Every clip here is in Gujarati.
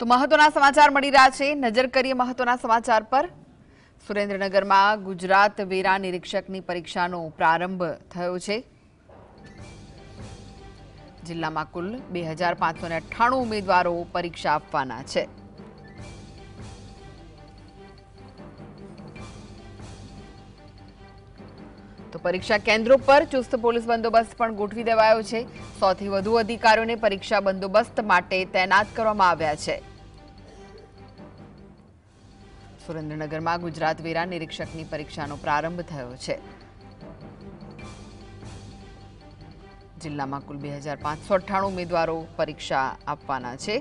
તો મહત્વના સમાચાર મળી રહ્યા છે। નજર કરીએ મહત્વના સમાચાર પર। સુરેન્દ્રનગરમાં ગુજરાત વેરા નિરીક્ષકની પરીક્ષાનો પ્રારંભ થયો છે। જિલ્લામાં કુલ 2598 ઉમેદવારો પરીક્ષા આપવાના છે। તો પરીક્ષા કેન્દ્રો પર ચુસ્ત પોલીસ બંદોબસ્ત પણ ગોઠવી દેવાયો છે। 100 થી વધુ અધિકારીઓને પરીક્ષા બંદોબસ્ત માટે તૈનાત કરવામાં આવ્યા છે। સુરેન્દ્રનગરમાં ગુજરાત વેરા નિરીક્ષકની પરીક્ષાનો પ્રારંભ થયો છે। જિલ્લામાં કુલ 2598 ઉમેદવારો પરીક્ષા આપવાના છે।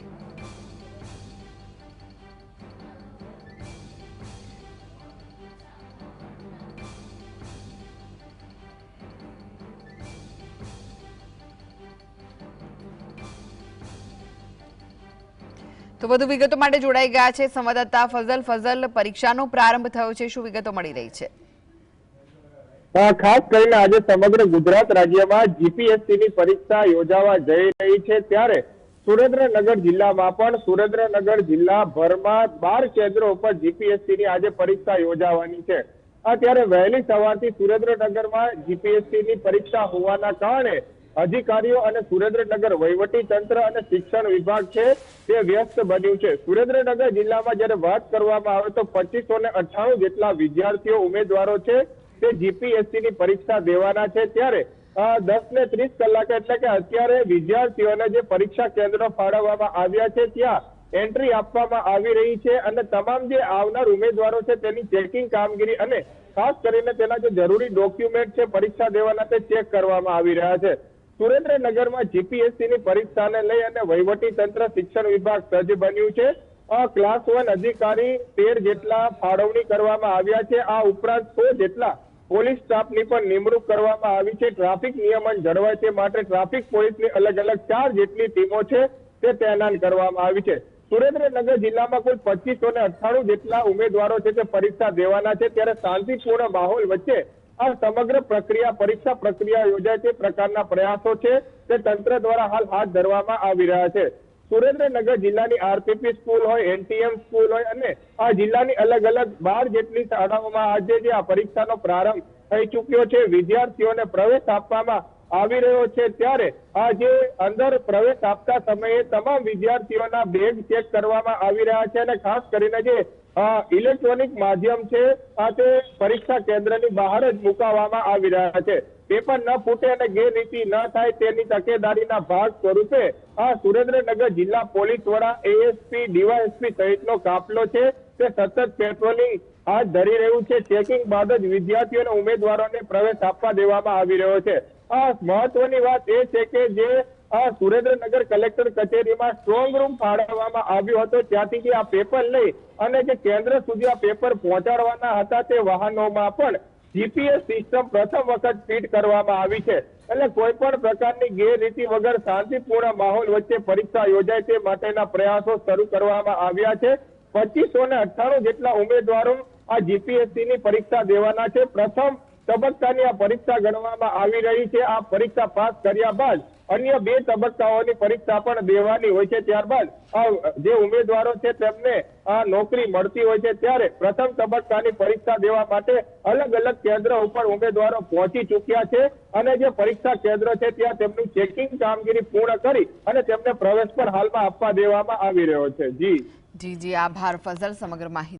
તો વધુ વિગતો માટે જોડાઈ ગયા છે સંવાદદાતા ફઝલ। ફઝલ, પરીક્ષાનો પ્રારંભ થયો છે, શું વિગતો મળી રહી છે? ખાસ કરીને આજે સમગ્ર ગુજરાત રાજ્યમાં જીપીએસસીની પરીક્ષા યોજાવા જઈ રહી છે, ત્યારે સુરેન્દ્રનગર જિલ્લામાં પણ સુરેન્દ્રનગર જિલ્લાભરમાં 12 કેન્દ્રો ઉપર જીપીએસસીની આજે પરીક્ષા યોજાવાની છે। ત્યારે વહેલી સવારથી સુરેન્દ્રનગરમાં જીપીએસસીની પરીક્ષા હોવાના કારણે અધિકારીઓ અને સુરેન્દ્રનગર વહીવટી તંત્ર અને શિક્ષણ વિભાગ છે તે વ્યસ્ત બન્યું છે। સુરેન્દ્રનગર જિલ્લામાં જ્યારે વાત કરવામાં આવે તો 2598 જેટલા વિદ્યાર્થીઓ ઉમેદવારો છે તે જીપીએસસીની પરીક્ષા દેવાના છે। ત્યારે 10:30 કલાકે એટલે કે અત્યારે વિદ્યાર્થીઓને જે પરીક્ષા કેન્દ્રો ફાળવવામાં આવ્યા છે ત્યાં એન્ટ્રી આપવામાં આવી રહી છે અને તમામ જે આવનાર ઉમેદવારો છે તેની ચેકિંગ કામગીરી અને ખાસ કરીને તેના જે જરૂરી ડોક્યુમેન્ટ છે પરીક્ષા દેવાના તે ચેક કરવામાં આવી રહ્યા છે। સુરેન્દ્રનગરમાં જીપીએસસીની પરીક્ષાને લઈ અને વહીવટી તંત્ર શિક્ષણ વિભાગ સજ્જ બન્યું છે। ક્લાસ 1 અધિકારી 13 જેટલા ફાળવણી કરવામાં આવ્યા છે। આ ઉપરાંત 100 જેટલા પોલીસ સ્ટાફની પણ નિમણૂક કરવામાં આવી છે। ટ્રાફિક નિયમન જળવાય તે માટે ટ્રાફિક પોલીસની અલગ અલગ 4 જેટલી ટીમો છે તે તૈનાત કરવામાં આવી છે। સુરેન્દ્રનગર જિલ્લામાં કુલ 2598 જેટલા ઉમેદવારો છે તે પરીક્ષા દેવાના છે, ત્યારે શાંતિપૂર્ણ માહોલ વચ્ચે આ સમગ્ર પ્રક્રિયા પરીક્ષા પ્રક્રિયા યોજાય તે પ્રકારના પ્રયાસો છે તે તંત્ર દ્વારા હાલ હાથ ધરવામાં આવી રહ્યા છે। સુરેન્દ્રનગર જિલ્લાની આરપીપી સ્કૂલ હોય, એનટીએમ સ્કૂલ હોય અને આ જિલ્લાની અલગ અલગ 12 જેટલી શાળાઓમાં આજે જે આ પરીક્ષાનો પ્રારંભ થઈ ચૂક્યો છે, વિદ્યાર્થીઓને પ્રવેશ આપવામાં આવી રહ્યો છે। ત્યારે આ જે અંદર પ્રવેશ આપતા સમયે તમામ વિદ્યાર્થીઓના બેગ ચેક કરવામાં આવી રહ્યા છે અને ખાસ કરીને જે ઇલેક્ટ્રોનિક માધ્યમ છે તે પરીક્ષા કેન્દ્રની બહાર જ મુકાવવામાં આવી રહ્યા છે। પેપર ન ફૂટે અને ગેરરીતિ ન થાય તેની તકેદારીના ભાગ સ્વરૂપે આ સુરેન્દ્રનગર જિલ્લા પોલીસ વડા, એએસપી, ડીવાયએસપી સહિતનો કાફલો છે તે સતત પેટ્રોલિંગ હાથ ધરી રહ્યું છે। ચેકિંગ બાદ જ વિદ્યાર્થીઓ અને ઉમેદવારોને પ્રવેશ આપવા દેવામાં આવી રહ્યો છે। આ મહત્વની વાત એ છે કે જે સુરેન્દ્રનગર કલેક્ટર કચેરીમાં સ્ટ્રોંગ રૂમ ફાળવવામાં આવ્યો હતો, ત્યાંથી જે આ પેપર લઈ અને જે કેન્દ્ર સુધી આ પેપર પહોંચાડવાના હતા તે વાહનોમાં પણ જીપીએસ સિસ્ટમ પ્રથમ વખત ફિટ કરવામાં આવી છે। એટલે કોઈ પણ પ્રકારની ગેરરીતિ વગર શાંતિપૂર્ણ માહોલ વચ્ચે પરીક્ષા યોજાય તે માટેના પ્રયાસો શરૂ કરવામાં આવ્યા છે। 2598 જેટલા ઉમેદવારો આ જીપીએસસીની પરીક્ષા દેવાના છે। પ્રથમ તબક્કાની આ પરીક્ષા ગણવામાં આવી રહી છે। આ પરીક્ષા પાસ કર્યા બાદ અન્ય 2 તબક્કાઓની પરીક્ષા પણ દેવાની હોય છે। ત્યારબાદ જે ઉમેદવારો છે તેમને નોકરી મળતી હોય છે। ત્યારે પ્રથમ તબક્કાની પરીક્ષા દેવા માટે અલગ અલગ કેન્દ્ર ઉપર ઉમેદવારો પહોંચી ચૂક્યા છે અને જે પરીક્ષા કેન્દ્ર છે ત્યાં તેમનું ચેકિંગ કામગીરી પૂર્ણ કરી અને તેમને પ્રવેશ પણ હાલમાં આપવા દેવામાં આવી રહ્યો છે। જી, આભાર ફઝલ સમગ્ર માહિતી